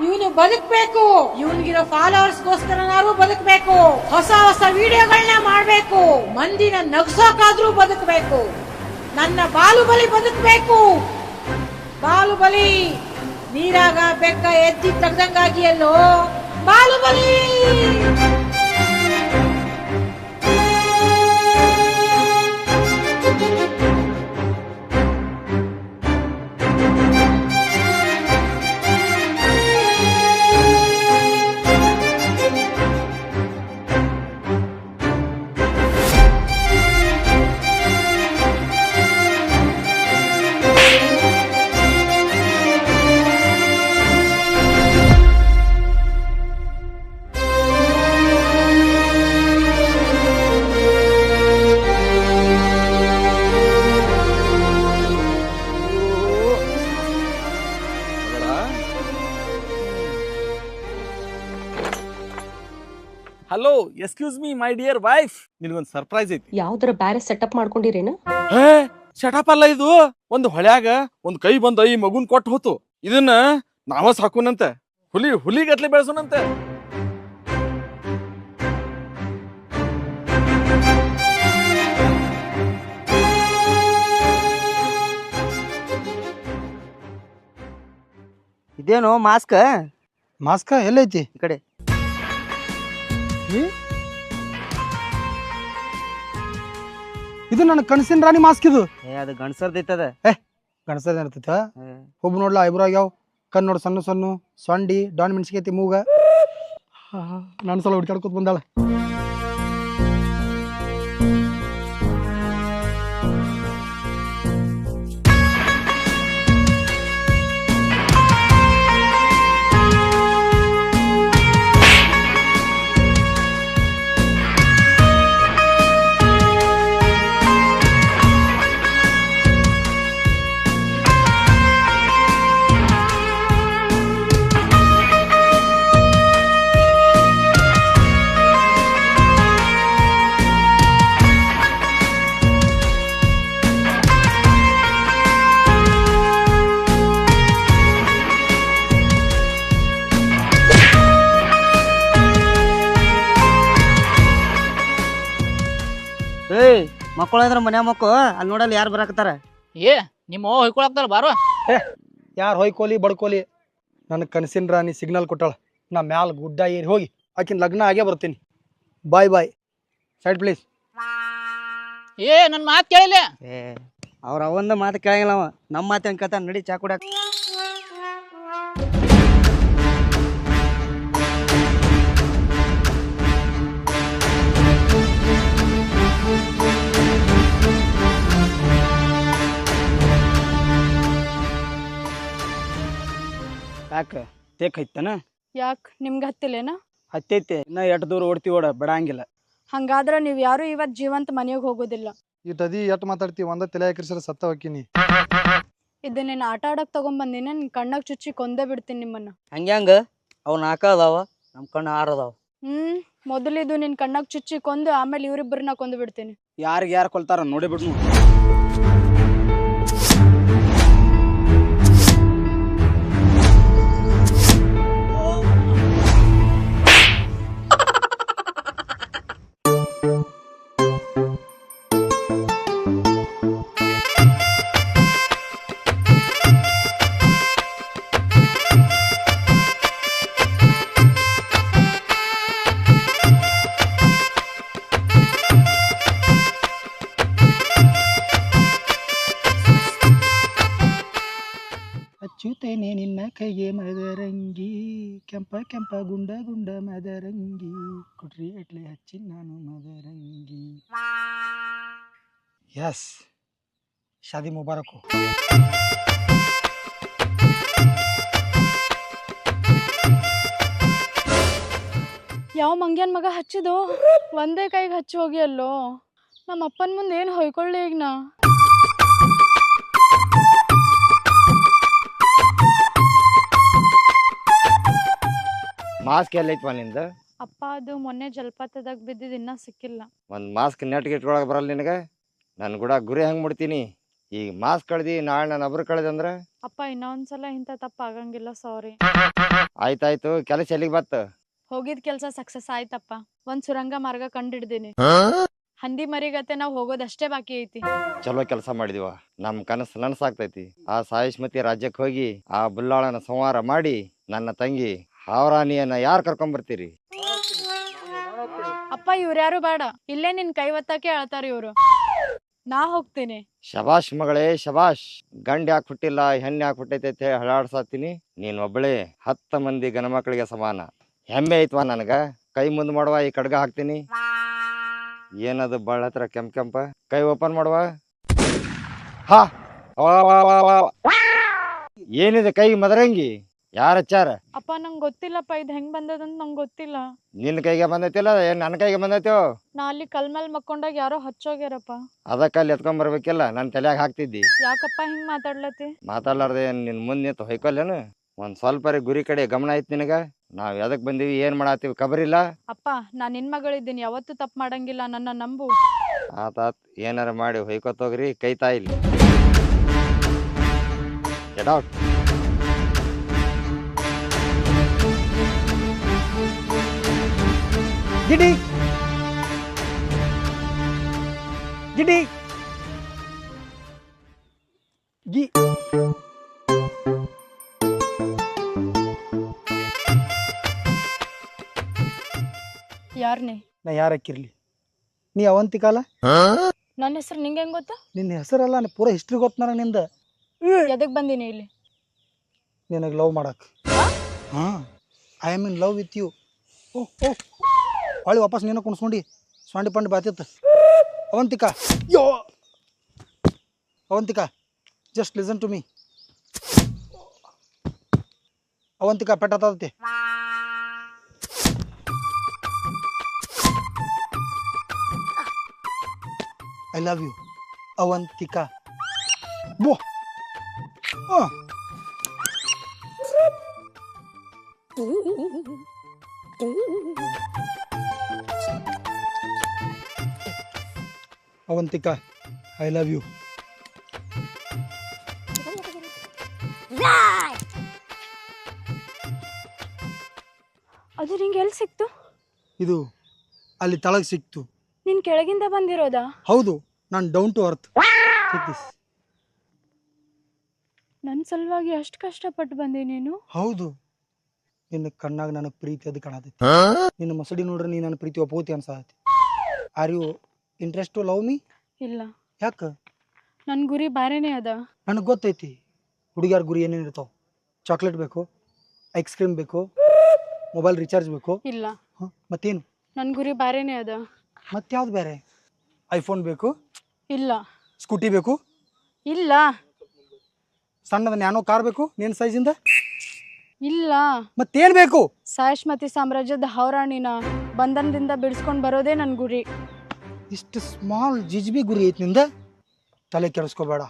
ಇವನು ಬದುಕ್ಬೇಕು. ಇವನ್ಗಿರೋ ಫಾಲೋವರ್ಸ್ಗೋಸ್ಕರ ನಾವು ಬದುಕ್ಬೇಕು. ಹೊಸ ಹೊಸ ವಿಡಿಯೋಗಳನ್ನ ಮಾಡ್ಬೇಕು. ಮಂದಿನ ನಗ್ಸೋಕಾದ್ರೂ ಬದುಕ್ಬೇಕು. ನನ್ನ ಬಾಲುಬಲಿ ಬದುಕ್ಬೇಕು. ಬಾಲುಬಲಿ ನೀರಾಗ ಬೆಕ್ಕ ಎದ್ದಿ ತೆಗ್ದಂಗಾಗಿಯಲ್ಲೋ ಬಾಲುಬಲಿ. Hello, excuse me my dear wife, ನಿನಗೊಂದು ಸರ್ಪ್ರೈಸ್ ಐತಿ. ಯಾವ್ದಾರ ಬ್ಯಾರೆ ಸೆಟಪ್ ಮಾಡ್ಕೊಂಡಿರೇನು? ಸೆಟಪ್ ಅಲ್ಲ ಇದು. ಒಂದು ಹೊಳ್ಯಾಗ ಒಂದ್ ಕೈ ಬಂದ ಈ ಮಗುನ್ ಕೊಟ್ಟು ಹೋತು. ಇದನ್ನ ನಾವ ಸಾಕೋನಂತ, ಹುಲಿಗತ್ಲೆ ಬೆಳೆಸೋನಂತ. ಇದೇನು ಮಾಸ್ಕ ಎಲ್ಲೈತಿ? ಈ ಕಡೆ ಇದು ನನ್ನ ಕನಸಿನ ರಾಣಿ ಮಾಸ್ಕ್. ಇದು ಅದು ಗಂಡಸರ್ದೈತದ. ಗಣಸದ ಇರ್ತೈತ. ಒಬ್ಬ ನೋಡ್ಲಾ ಐಬ್ರೋ ಆಗ್ಯಾವ, ಕಣ್ ನೋಡ್ ಸಣ್ಣ ಸಣ್ಣ ಸೊಂಡಿ ಡಾನ್ ಮೆಣಸಿಕೈತಿ ಮೂಗ. ನನ್ನ ಸಲ ಹುಡ್ಕಾಡ್ಕೊತ ಬಂದಾಳ. ಮಕ್ಕಳಂದ್ರ ಮನ್ಯಾ ಮಕ್ಕಳು ಅಲ್ಲಿ ನೋಡಲ್ಲ ಯಾರು ಬರಾಕತ್ತಾರ. ನಿಮ್ಮ ಹೊಯ್ಕೊಳಕ್ತಾರ ಬಾರೋ. ಯಾರು ಹೊಯ್ಕೋಲಿ ಬಡ್ಕೋಲಿ, ನನ್ನ ಕನಸಿನ ರಾಣಿ ಸಿಗ್ನಲ್ ಕೊಟ್ಟಾಳ. ನಾ ಮ್ಯಾಲ ಗುಡ್ಡ ಏರಿ ಹೋಗಿ ಆಕಿನ ಲಗ್ನ ಆಗೇ ಬರ್ತೀನಿ. Bye bye. Side please. ನನ್ ಮಾತ್ ಕೇಳಿಲ್ಲ. ಅವ್ರ ಅವಂದ ಮಾತು ಕೇಳಂಗಿಲ್ಲ ಅವ. ನಮ್ಮ ಮಾತೇನ್ ಕೇಳ್ತಾನ. ನಡಿ ಚಾ ಕುಡ್ಯಾಕ. ಯಾಕ ತೇಕ್ ಐತನ? ಯಾಕೆ ನಿಮ್ಗೆ ಹತ್ತಿಲ್ಲೇನ? ಹತ್ತೈತಿ. ಇನ್ನ ಎಟ್ ದೂರ ಓಡ್ತೀವಿ, ಓಡ ಬಿಡಂಗಿಲ್ಲ. ಹಂಗಾದ್ರ ನೀವ್ ಯಾರು ಇವತ್ ಜೀವಂತ ಮನೆಗೆ ಹೋಗೋದಿಲ್ಲ. ಇಟ್ಟದಿ ಎಟ್ ಮಾತಾಡ್ತೀವಿ, ಒಂದ ತಲೆ ಹಾಕಿರ್ಸರ ಸತ್ತ ಹೋಗ್ತೀನಿ. ಇದನ್ನ ಆಟ ಆಡಕ್ ತಗೊಂಬಂದಿನ ನಿನ್ ಕಣ್ಣಾಗ ಚುಚ್ಚಿ ಕೊಂದೇ ಬಿಡ್ತೀನಿ ನಿಮ್ಮನ್ನ. ಹಂಗ್ಯಾಂಗ? ಅವ್ ನಾಕ ಅದಾವ, ನಮ್ ಕಣ್ಣು 6 ಅದಾವ. ಮೊದಲಿದು ನಿನ್ ಕಣ್ಣಾಗ ಚುಚ್ಚಿ ಕೊಂದು ಆಮೇಲೆ ಇವ್ರಿಬ್ಬರನ್ನ ಕೊಂದು ಬಿಡ್ತೀನಿ. ಯಾರಿಗೆ ಯಾರು ಕೊಲ್ತಾರ ನೋಡಿ ಬಿಡ್ನು. ಅಚ್ಚುತ್ತೇನೆ ನಿನ್ನ ಕೈಗೆ ಮದರಂಗಿ, ಕೆಂಪ ಕೆಂಪ ಗುಂಡ ಗುಂಡ ಮದರಂಗಿ, ಕುಟ್ರಿ ಎಟ್ಲೆ ಹಚ್ಚಿ ನಾನು ಮದರಂಗಿ. ಯಸ್, ಶಾದಿ ಮುಬಾರಕು. ಯಾವ ಮಂಗ್ಯನ್ ಮಗ ಹಚ್ಚಿದು ಒಂದೇ ಕೈಗೆ ಹಚ್ಚಿ ಹೋಗಿ ಅಲ್ಲೋ. ನಮ್ಮ ಅಪ್ಪನ ಮುಂದೆ ಏನು ಹೊಯ್ಕೊಳ್ಳಿ ಈಗ ನಾ. ಮಾಸ್ಕ್ ಎಲ್ಲೈತಿ ನಿಂದ? ಅಪ್ಪ ಅದು ಮೊನ್ನೆ ಜಲಪಾತದಾಗ ಬಿದ್ದಿದ್ದು ಇನ್ನ ಸಿಕ್ಕಿಲ್ಲ. ಒಂದ್ ಮಾಸ್ಕ್ ನೆಟ್ಗೆ ಇಟ್ಕೊಳಕ್ ಬರಲ್ಲ ನಿನಗ? ನನ್ ಕೂಡ ಗುರಿ ಹಂಗ್ ಮುಡ್ತೀನಿ. ಈಗ ಮಾಸ್ ಕಳ್ದಿ ನಾಳೆ ನಾನು ಒಬ್ರು ಕಳ್ದೆ ಅಂದ್ರೆ ಅಪ್ಪ ಇನ್ನೊಂದ್ಸಲ ಇಂಥ ತಪ್ಪ ಆಗಂಗಿಲ್ಲ ಸಾರಿ. ಆಯ್ತಾಯ್ತು. ಕೆಲಸ ಎಲ್ಲಿಗೆ ಬತ್ತ? ಹೋಗಿದ್ ಕೆಲ್ಸ ಸಕ್ಸಸ್ ಆಯ್ತಪ್ಪ. ಒಂದ್ ಸುರಂಗ ಮಾರ್ಗ ಕಂಡಿಡ್ದೀನಿ. ಹಂದಿ ಮರಿಗತ್ತೆ ನಾವ್ ಹೋಗೋದಷ್ಟೇ ಬಾಕಿ ಐತಿ. ಚಲೋ ಕೆಲಸ ಮಾಡಿದಿವ. ನಮ್ ಕನಸು ನನಸಾಗ್ತೈತಿ. ಆ ಸಾಯಿಷ್ಮತಿ ರಾಜ್ಯಕ್ಕೆ ಹೋಗಿ ಆ ಬುಲ್ಲಾಳನ ಸಂಹಾರ ಮಾಡಿ ನನ್ನ ತಂಗಿ ಹಾವರಾಣಿಯನ್ನ ಯಾರು ಕರ್ಕೊಂಡ್ ಬರ್ತೀರಿ? ಅಪ್ಪ ಇವ್ರ್ಯಾರು ಬೇಡ, ಇಲ್ಲೇ ನಿನ್ ಕೈ ಒತ್ತಕ್ಕೆ ಹೇಳ್ತಾರ ಇವ್ರು. ನಾ ಹೋಗ್ತೀನಿ. ಶಬಾಷ್ ಮಗಳೇ ಶಬಾಷ್. ಗಂಡ್ ಯಾಕೆ ಹುಟ್ಟಿಲ್ಲ ಹೆಣ್ಣು ಯಾಕೆ ಹುಟ್ಟೈತೆ ಹಳಾಡ್ಸಾತೀನಿ. ನೀನ್ ಒಬ್ಬಳೇ 10 ಮಂದಿ ಗಣಮಕ್ಳಿಗೆ ಸಮಾನ. ಹೆಮ್ಮೆ ಐತ್ವಾ ನನಗ. ಕೈ ಮುಂದ್ ಮಾಡುವ, ಈ ಕಡ್ಗ ಹಾಕ್ತೀನಿ. ಏನದು ಬಾಳ ಹತ್ರ ಕೆಂಪ ಕೈ ಓಪನ್ ಮಾಡುವ. ಹಾ ಏನಿದೆ ಕೈ ಮದರಂಗಿ? ಯಾರ ಹಚ್ಚಾರ? ಅಪ್ಪ ನಂಗ್ ಗೊತ್ತಿಲ್ಲಪ್ಪ, ಇದ್ ಹೆಂಗ್ ಬಂದದಂತ ನಂಗ್ ಗೊತ್ತಿಲ್ಲ. ನಿನ್ನ ಕೈಗೆ ಬಂದೈತಿಲ್ಲ, ಏನ್ ನನ್ನ ಕೈಗೆ ಬಂದೈತೋ? ನಾ ಅಲ್ಲಿ ಕಲ್ ಮೇಲ್ ಮಕ್ಕೊಂಡಾಗ ಯಾರೋ ಹಚ್ಚೋಗ್ಯಾರಪ್ಪ. ಅದಕ್ಕೆ ಅಲ್ಲಿ ಎತ್ಕೊಂಡ್ ಬರ್ಬೇಕಿಲ್ಲ, ನನ್ನ ತಲೆಯಾಗ ಹಾಕ್ತಿದ್ದಿ. ಯಾಕಪ್ಪ ಹಿಂಗ್ ಮಾತಾಡ್ಲತಿ? ಮಾತಾಡ್ಲಾರ್ದೆ ನಿನ್ ಮುಂದ್ ನಿಂತು ಹೊಯ್ಕೊಲ್ಲೇನು? ಒಂದ್ ಸ್ವಲ್ಪ ಗುರಿ ಕಡೆ ಗಮನ ಐತಿ ನಿನಗ? ನಾವ್ ಎದಕ್ ಬಂದಿವಿ, ಏನ್ ಮಾಡಾತೀವಿ ಖಬರಿಲ್ಲ? ಅಪ್ಪ ನಾ ನಿನ್ ಮಗಳಿದ್ದೀನಿ, ಯಾವತ್ತೂ ತಪ್ಪು ಮಾಡಂಗಿಲ್ಲ, ನನ್ನ ನಂಬು. ಆತಾತ್, ಏನಾರ ಮಾಡಿ ಹೊಯ್ಕೊತೋಗ್ರಿ, ಕೈ ತಾಯಿಲಿ. Get out. ಗಿಡಿ ಗಿಡಿ ಗಿ ಯಾರ್ನೇ? ನಾ ಯಾರಕ್ಕಿರ್ಲಿ, ನೀ ಅವಂತಿಕಾಲ? ನನ್ನ ಹೆಸರು ನಿಂಗೆ ಹೆಂಗ್ ಗೊತ್ತಾ? ನಿನ್ನ ಹೆಸರಲ್ಲ, ಪೂರಾ ಹಿಸ್ಟ್ರಿ ಗೊತ್ತ ನನಗೆ ನಿಂದ. ಎದಕ್ ಬಂದಿನಿ ಇಲ್ಲಿ? ನಿನಗೆ ಲವ್ ಮಾಡಕ್. ಹಾ, I am in love with you. Oh oh, ಹೊಳ್ಳಿ ವಾಪಸ್ ನೀನು ಕುಣಿಸ್ಕೊಂಡು ಸ್ವಾಂಡಿ ಪಂಡಿ ಬಾತಿತ್ತು. Avantika, yo Avantika, just listen to me. Avantika ಪೆಟ್ಟತೈತಿ. I love you Avantika. ಬೋ ಅವಂತಿಕಾ, ಐ ಲವ್ ಯು. ಅದು ನಿಂಗೆ ಎಲ್ಲಿ ಸಿಕ್ತು? ಇದು ಅಲ್ಲಿ ತಳಗ್ ಸಿಕ್ತು. ನೀನ್ ಕೆಳಗಿಂದ ಬಂದಿರೋದಾ? ಹೌದು, ನಾನು ಡೌನ್ ಟು ಅರ್ತ್. ನನ್ನ ಸಲುವಾಗಿ ಅಷ್ಟು ಕಷ್ಟಪಟ್ಟು ಬಂದೆ ನೀನು? ಹೌದು, ನಿನ್ನ ಕಣ್ಣಾಗ ನನಗೆ ಪ್ರೀತಿ ಅದು ಕಾಣತೈತಿ. ನಿನ್ನ ಮಸಡಿ ನೋಡ್ರೆ ನೀ ನನ್ನ ಪ್ರೀತಿ ಒಪ್ಪೋತಿ ಅನ್ಸಾತಿ. Are you interest to love me? ಇಲ್ಲ. ಯಾಕ? ನನ್ನ ಗುರಿ ಬೇರೆನೇ ಅದ. ನನಗೆ ಗೊತ್ತೈತಿ ಹುಡುಗಿಯಾರ ಗುರಿ ಏನೇನು ಇರ್ತಾವ. ಚಾಕ್ಲೇಟ್ ಬೇಕು, ಐಸ್ ಕ್ರೀಮ್ ಬೇಕು, ಮೊಬೈಲ್ ರೀಚಾರ್ಜ್ ಬೇಕು. ಇಲ್ಲ. ಮತ್ತೇನು? ನನ್ನ ಗುರಿ ಬೇರೆನೇ ಅದ. ಮತ್ಯಾವ್ದು ಬೇರೆ? ಐಫೋನ್ ಬೇಕು? ಇಲ್ಲ. ಸ್ಕೂಟಿ ಬೇಕು? ಇಲ್ಲ. ಸಣ್ಣದ ನ್ಯಾನೋ ಕಾರ್ ಬೇಕು ನಿನ್ನ ಸೈಜಿಂದ? ಇಲ್ಲ. ಮತ್ತೇನು ಬೇಕು? ಸಾಯಿಷ್ಮತಿ ಸಾಮ್ರಾಜ್ಯದ ಹೌರಾಣಿನ ಬಂಧನದಿಂದ ಬಿಡಿಸ್ಕೊಂಡು ಬರೋದೇ ನನ್ನ ಗುರಿ. ಇಷ್ಟು ಸ್ಮಾಲ್ ಜಿಜ್ಬಿ ಗುರಿ ಐತಿ ನಿಂದ? ತಲೆ ಕೆಡಿಸ್ಕೋಬೇಡ.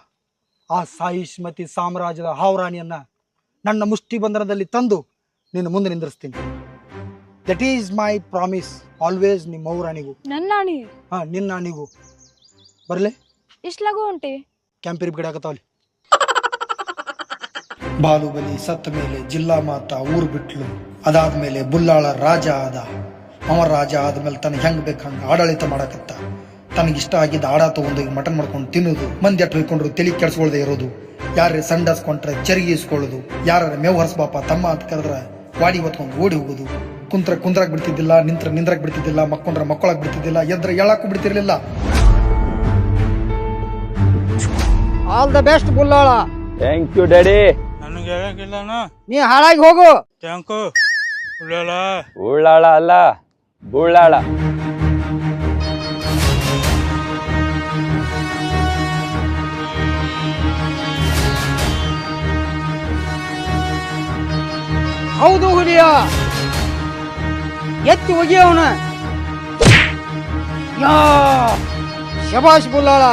ಆ ಸಾಯಿಷ್ಮತಿ ಸಾಮ್ರಾಜ್ಯದ ಹಾವರಾಣಿಯನ್ನ ನನ್ನ ಮುಷ್ಟಿ ಬಂಧನದಲ್ಲಿ ತಂದು ನಿನ್ನ ಮುಂದೆ ನಿಂದಿರಿಸ್ತೀನಿ. That is my promise. Always ನಿಮ್ಮ ಹೌರಾಣಿಗೂ. ನನ್ನ ಆಣಿ? ಹಾ, ನಿನ್ನ ಆಣಿಗೂ. ಬರ್ಲೆ? ಇಷ್ಟು ಲಗು ಹೊಂಟಿ? ಕ್ಯಾಂಪಿರಿ ಗಿಡ ಆಗತ್ತಾವಲ್ಲಿ. ಬಾಲುಬಲಿ ಸತ್ತ ಮೇಲೆ ಜಿಲ್ಲಾ ಮಾತ ಊರು ಬಿಟ್ಲು. ಅದಾದ್ಮೇಲೆ ಬುಲ್ಲಾಳ ರಾಜ ಆದ. ಅವ ರಾಜ ಆದ್ಮೇಲೆ ತನಗೆ ಹೆಂಗ್ ಬೇಕಂಗ ಆಡಳಿತ ಮಾಡಕತ್ತ. ತನಗಿಷ್ಟ ಆಗಿದ್ದ ಆಡ ತಗೊಂಡೋಗಿ ಮಟನ್ ಮಾಡ್ಕೊಂಡು ತಿನ್ನೋದು, ಮಂದಿ ಅಟ್ ಹೊಯ್ಕೊಂಡ್ರು ತಲೆ ಕೆಡ್ಸ್ಕೊಳ್ದೆ ಇರೋದು, ಯಾರೇ ಸಂಡಾಸ್ಕೊಂಡ್ರೆ ಚರಿಗೆ ಇಸ್ಕೊಳ್ಳೋದು, ಯಾರ ಮೇವು ಹರ್ಸ್ಬಾಪ ತಮ್ಮ ಅಂತ ಕರೆದ್ರೆ ವಾಡಿ ಹೊತ್ಕೊಂಡು ಓಡಿ ಹೋಗೋದು, ಕುಂದ್ರಾಕ್ ಬಿಡ್ತಿದ್ದಿಲ್ಲ, ನಿಂದ್ರಾಕ್ ಬಿಡ್ತಿದ್ದಿಲ್ಲ, ಮಕ್ಕೊಂಡ್ರೆ ಮಕ್ಕಳಾಗ್ ಬಿಡ್ತಿದ್ದಿಲ್ಲ, ಎದ್ರೆ ಎಳಕ್ಕೂ ಬಿಡ್ತಿರ್ಲಿಲ್ಲ. ಆಲ್ ದ ಬೆಸ್ಟ್ ಬುಲ್ಲಾಳ. Thank you daddy. ನನಗೆ ಹೇಳಂಗಿಲ್ಲ ನೀ ಹಾಳಾಗಿ ಹೋಗು. ಥ್ಯಾಂಕು ಉಳ್ಳಾಳ. ಉಳ್ಳಾಳ ಅಲ್ಲ, ಬುಳ್ಳಾಳ. ಹೌದು ಹುಲಿಯ, ಎತ್ತಿ ಹೋಗಿ ಅವನ. ಶಬಾಷ್ ಬುಲ್ಲಾಳ.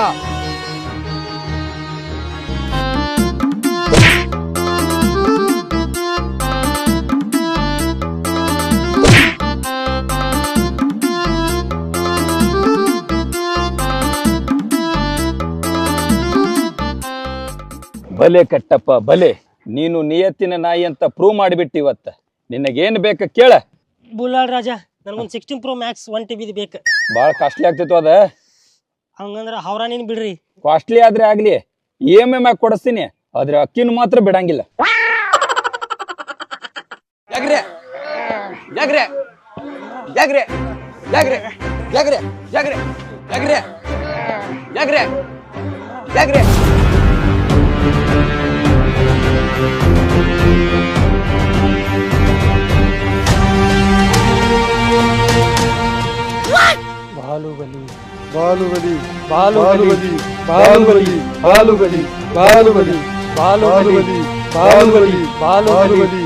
ಬಲೆ ಕಟ್ಟಪ್ಪ ಬಲೆ, ನೀನು ನಿಯತ್ತಿನ ನಾಯಿ ಅಂತ ಪ್ರೂವ್ ಮಾಡಿಬಿಟ್ಟು ಇವತ್ತ. ನಿನಗೇನು ಬೇಕು ಕೇಳ. ಬುಲ್ಲಾಳ್ ರಾಜ ನನಗೊಂದು 16 Pro Max 1 TB ಬೇಕು. ಭಾಳ ಕಾಸ್ಟ್ಲಿ ಆಗ್ತಿತ್ತು ಅದ. ಹಂಗಂದ್ರೆ ಹೌರಾ ನೀನು ಬಿಡ್ರಿ. ಕಾಸ್ಟ್ಲಿ ಆದ್ರೆ ಆಗ್ಲಿ, EMI ಮ್ಯಾಗ ಕೊಡಿಸ್ತೀನಿ, ಆದ್ರೆ ಅಕ್ಕಿನ ಮಾತ್ರ ಬಿಡಂಗಿಲ್ಲ. ಯಾಗ್ರೆ ಯಾಗ್ರೆ ಯಾಗ್ರೆ ಯಾಗ್ರೆ ಯಾಗ್ರೆ ಯಾಗ್ರೆ ಯಾಗ್ರೆ ಯಾಗ್ರೆ ಯಾಗ್ರೆ ಬಾಲುಬಲಿ ಬಾಲುಬಲಿ ಬಾಲುಬಲಿ ಬಾಲುಬಲಿ ಬಾಲುಬಲಿ ಬಾಲುಬಲಿ ಬಾಲುಬಲಿ ಬಾಲುಬಲಿ ಬಾಲುಬಲಿ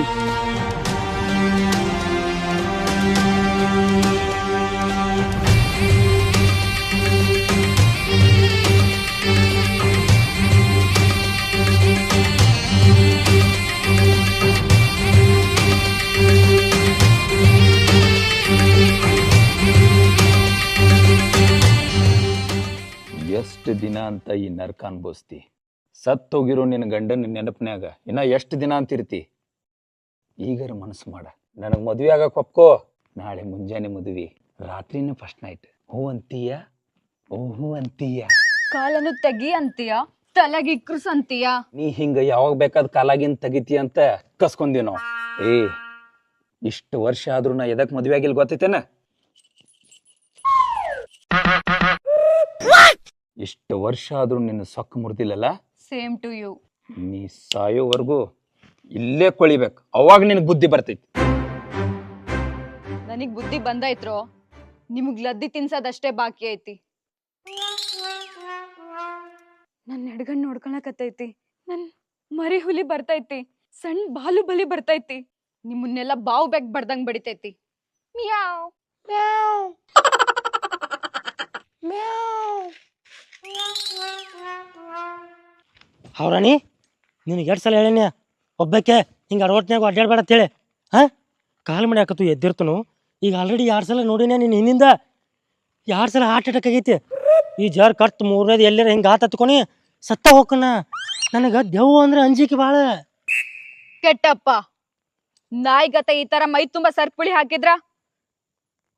ಎಷ್ಟು ದಿನ ಅಂತ ಈ ನರ್ಕ ಅನ್ಭವಿಸ್ತಿ? ಸತ್ತೋಗಿರೋ ನಿನ್ನ ಗಂಡನ ನೆನಪನ್ಯಾಗ ಇನ್ನ ಎಷ್ಟು ದಿನ ಅಂತಿರ್ತಿ? ಈಗರ ಮನಸ್ಸು ಮಾಡ, ನನಗೆ ಮದುವೆ ಆಗಕ್ಕೆ ಒಪ್ಕೋ. ನಾಳೆ ಮುಂಜಾನೆ ಮದುವೆ, ರಾತ್ರಿನ ಫಸ್ಟ್ ನೈಟ್. ಹೂ ಅಂತೀಯ? ಹೂ ಅಂತೀಯ? ಕಾಲನ್ನು ತೆಗಿ ಅಂತೀಯ, ತಲೆಗೆ ಇಕ್ರಸ್ ಅಂತೀಯ. ನೀ ಹಿಂಗ ಯಾವಾಗ ಬೇಕಾದ ಕಾಲಾಗಿನ್ ತೆಗಿತಿ ಅಂತ ಕಸ್ಕೊಂದಿವ್ ನಾವು. ಇಷ್ಟು ವರ್ಷ ಆದ್ರೂ ನಾ ಎದಕ್ ಮದ್ವೆ ಆಗಿಲ್ ಗೊತ್ತೈತೇನ? ಇಷ್ಟು ವರ್ಷ ಆದ್ರೂ ನಿನ್ನ ಸೊಕ್ಕ ಮುರ್ದಿಲ್ಲಲ್ಲ. Same to you. ನೀ ಸಾಯೋವರೆಗೂ ಇಲ್ಲೇ ಕೊಳಿಬೇಕು, ಅವಾಗ ನಿನಗೆ ಬುದ್ಧಿ ಬರ್ತೈತಿ. ನನಗ್ ಬುದ್ಧಿ ಬಂದೈತ್ರೋ, ನಿಮಗ್ ಲದ್ದಿ ತಿನ್ಸೋದಷ್ಟೇ ಬಾಕಿ ಐತಿ. ನನ್ ಎಡ್ಗಣ್ ನೋಡ್ಕೊಳಕತ್ತೈತಿ, ನನ್ ಮರಿ ಹುಲಿ ಬರ್ತೈತಿ, ಸಣ್ಣ ಬಾಲುಬಲಿ ಬರ್ತೈತಿ. ನಿಮ್ಮನ್ನೆಲ್ಲ ಬಾವು ಬೆಕ್ ಬಡ್ದಂಗ್ ಬಡಿತೈತಿ. ಮಿಯಾವ್ ಮ್ಯಾವ್ ಮ್ಯಾವ್. ಹೌರಾಣಿ ನಿನಗೆ 2 ಸಲ ಹೇಳಿನಿ, ಒಬ್ಬಕ್ಕೆ ಹಿಂಗೆ ಅಡವಟ್ನ್ಯಾಗ ಅಡ್ಡಾಡ್ಬೇಡ ಅಂತೇಳಿ. ಹಾಂ, ಕಾಲು ಮನೆ ಹಾಕತ್ತು ಎದ್ದಿರ್ತನು. ಈಗ ಆಲ್ರೆಡಿ 2 ಸಲ ನೋಡಿನ ನೀನು ಹಿಂದಿಂದ. 2 ಸಲ ಹಾರ್ಟ್ ಅಟ್ಯಾಕ್ ಆಗೈತಿ. ಈ ಜರ್ ಕಟ್ 3ನೇದು ಎಲ್ಲರ ಹಿಂಗೆ ಹಾತ್ ಹತ್ಕೊನಿ ಸತ್ತ ಹೋಗ್ಕನ. ನನಗೆ ದೆವ್ವ ಅಂದ್ರೆ ಅಂಜಿಕೆ ಭಾಳ. ಕೆಟ್ಟಪ್ಪ, ನಾಯಿಗತ ಈ ತರ ಮೈ ತುಂಬಾ ಸರ್ಪುಳಿ ಹಾಕಿದ್ರ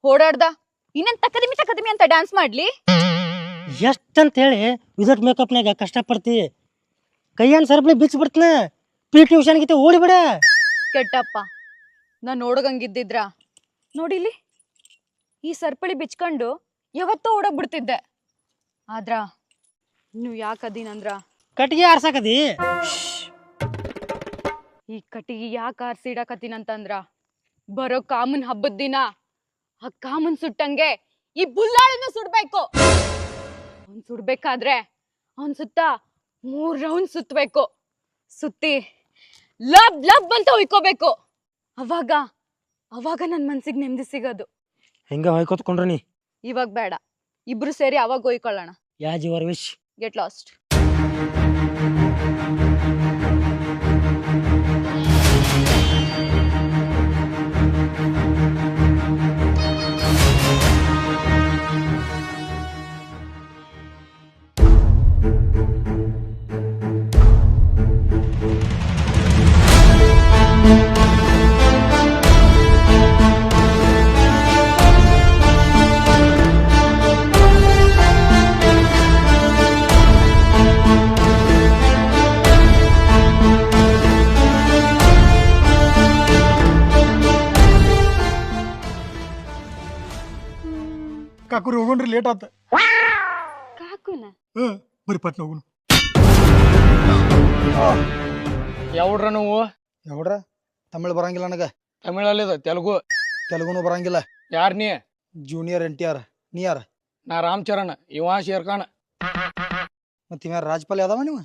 ಓಡಾಡ್ದ ಇನ್ನೇನ್ ತಕದಿಮಿ ಅಂತ ಡ್ಯಾನ್ಸ್ ಮಾಡ್ಲಿ? ಎಷ್ಟಂತ ಹೇಳಿ ವಿದೌಟ್ ಮೇಕಪ್ನಾಗ ಕಷ್ಟಪಡ್ತಿ. ಕೈಯನ್ ಸರ್ಪಳಿ ಬಿಚ್ಚ ಬಿಡ್ತನ. PT ಉಷಾನ್ಗಿತೆ ಓಡಿಬಿಡ. ಕೆಟ್ಟಪ್ಪ, ನಾ ನೋಡಗಂಗಿದ್ದಿದ್ರ ನೋಡಿಲಿ ಈ ಸರ್ಪಳಿ ಬಿಚ್ಕೊಂಡು ಯಾವತ್ತೋ ಓಡೋಗ್ಬಿಡ್ತಿದ್ದೆ. ಆದ್ರ ನೀವು ಯಾಕದೀನಂದ್ರ ಕಟ್ಟಿಗೆ ಆರ್ಸಾಕದಿ. ಈ ಕಟ್ಟಿಗೆ ಯಾಕೆ ಆರ್ಸಿಡಕತ್ತೀನಂತಂದ್ರ ಬರೋ ಕಾಮನ್ ಹಬ್ಬದ ದಿನ ಆ ಕಾಮನ್ ಸುಟ್ಟಂಗೆ ಈ ಬುಲ್ಲಾಳನ್ನ ಸುಡ್ಬೇಕು. ಅವ್ನ್ ಸುಡ್ಬೇಕಾದ್ರೆ ಅವನ್ ಸುತ್ತ 3 ರೌಂಡ್ ಸುತ್ತಬೇಕು. ಸುತ್ತಿ ಲಬ್ ಲಬ್ ಅಂತ ಹೊಯ್ಕೋಬೇಕು. ಅವಾಗ ನನ್ ಮನ್ಸಿಗೆ ನೆಮ್ಮದಿ ಸಿಗೋದು. ಹೆಂಗ ಹೊಯ್ಕೊತ್ಕೊಂಡ್ರ ನೀ? ಇವಾಗ ಬೇಡ, ಇಬ್ರು ಸೇರಿ ಅವಾಗ ಹೊಯ್ಕೊಳ್ಳೋಣ. As your wish. Get lost. ಕಾಕುರಿ ಹೋಗೋಣ್ರಿ, ಲೇಟ್ ಆತ. ಕಾಕುನ ಬರಿ ಪಟ್ನ ಹೋಗುನು. ಯಾವ್ಡ್ರ ನೀವು? ಯಾವ್ರ ತಮಿಳ್ ಬರಂಗಿಲ್ಲ ನನಗ. ತಮಿಳಲ್ಲಿದ ತೆಲುಗುನು ಬರಂಗಿಲ್ಲ. ಯಾರ್ ನೀ? Junior NTR. ನೀ ಯಾರ? ನಾ ರಾಮಚರಣ್, ಇವ ಶೇರ್ಖಾನ್. ಮತ್ ಇವ್ಯಾರ ರಾಜ್ಪಾಲ್ ಯಾದವ ನೀವು?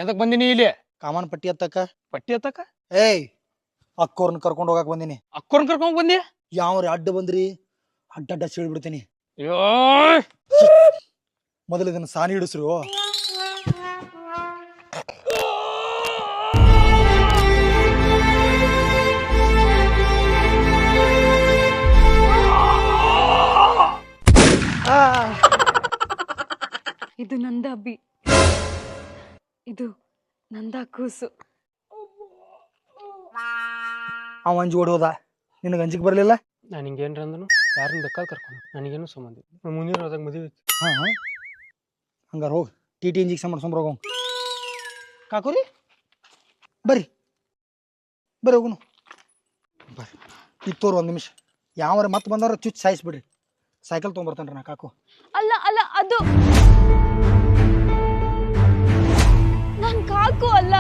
ಎದಕ್ ಬಂದಿನಿ ಇಲ್ಲಿ? ಕಾಮನ್ ಪಟ್ಟಿ ಹತ್ತಕ್ಕ. ಪಟ್ಟಿ ಹತ್ತಕ್ಕ? ಏಯ್, ಅಕ್ಕೋರ್ನ ಕರ್ಕೊಂಡ್ ಹೋಗಾಕ್ ಬಂದಿನಿ. ಅಕ್ಕೋರ್ನ ಕರ್ಕೊಂಡ್ ಬಂದಿ? ಯಾವ್ರಿ ಅಡ್ಡ ಬಂದ್ರಿ, ಅಡ್ಡ ಸೀಳ್ಬಿಡ್ತೀನಿ. ಮೊದಲು ಇದನ್ನ ಸಾನಿ ಹಿಡಿಸ್ರು. ಇದು ನಂದ ಅಬ್ಬಿ. ಇದು ನಂದ ಕೂಸು. ಅವ ಅಂಜಿ ಓಡೋದ, ನಿನಗೆ ಅಂಜಿಗೆ ಬರಲಿಲ್ಲ? ನಾನು ಹಿಂಗೇನ್ರ ಅಂದನು ಯಾರನ್ನ ಬೇಕಾದ್ರೆ ಕರ್ಕೊಂಡು ನನಗೇನು ಸಂಬಂಧ ಇಲ್ಲ. ಮುಂದಿನ ಹೋದಾಗ ಮದುವೆ ಐತಿ. ಹಾಂ ಹಂಗಾರ ಹೋಗಿ ಟಿ ಟಿ ಇಂಜೆಕ್ಷನ್ ಮಾಡ್ಸ್ಕೊಂಬರ ಹೋಗು. ಕಾಕುರಿ ಬರ್ರಿ ಬರ್ರಿ ಹೋಗುನು ಬರ್ರಿ. ಇತ್ತೋರು ಒಂದು ನಿಮಿಷ, ಯಾವಾರ ಮತ್ತೆ ಬಂದವ್ರ ಚುಚ್ಚಿ ಸಾಯಿಸ್ಬಿಡ್ರಿ. ಸೈಕಲ್ ತೊಗೊಂಬರ್ತಾನ್ರಿ ನಾ ಕಾಕು. ಅಲ್ಲ ಅಲ್ಲ, ಅದು ನನ್ ಕಾಕು ಅಲ್ಲ.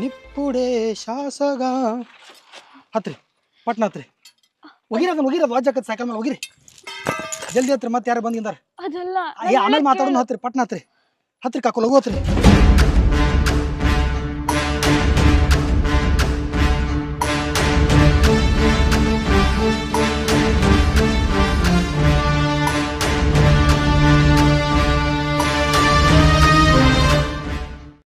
ನಿಪ್ಪುಡೆ ಶಾಸಗ ಹತ್ರಿ, ಪಟ್ನ ಹತ್ರಿ. ಒಗಿರೋದು ವಾಜಾಕತ್ ಸೈಕಲ್ ಮೇಲೆ ಹೋಗಿರಿ ಜಲ್ದಿ ಹತ್ರಿ. ಮತ್ತೆ ಯಾರು ಬಂದಿಂದಾರ ಅದಲ್ಲ, ಆಮೇಲೆ ಮಾತಾಡೋಣ. ಹತ್ರಿ ಪಟ್ನ ಹತ್ರಿ ಕಾಕು ಲಘು ಹತ್ರಿ.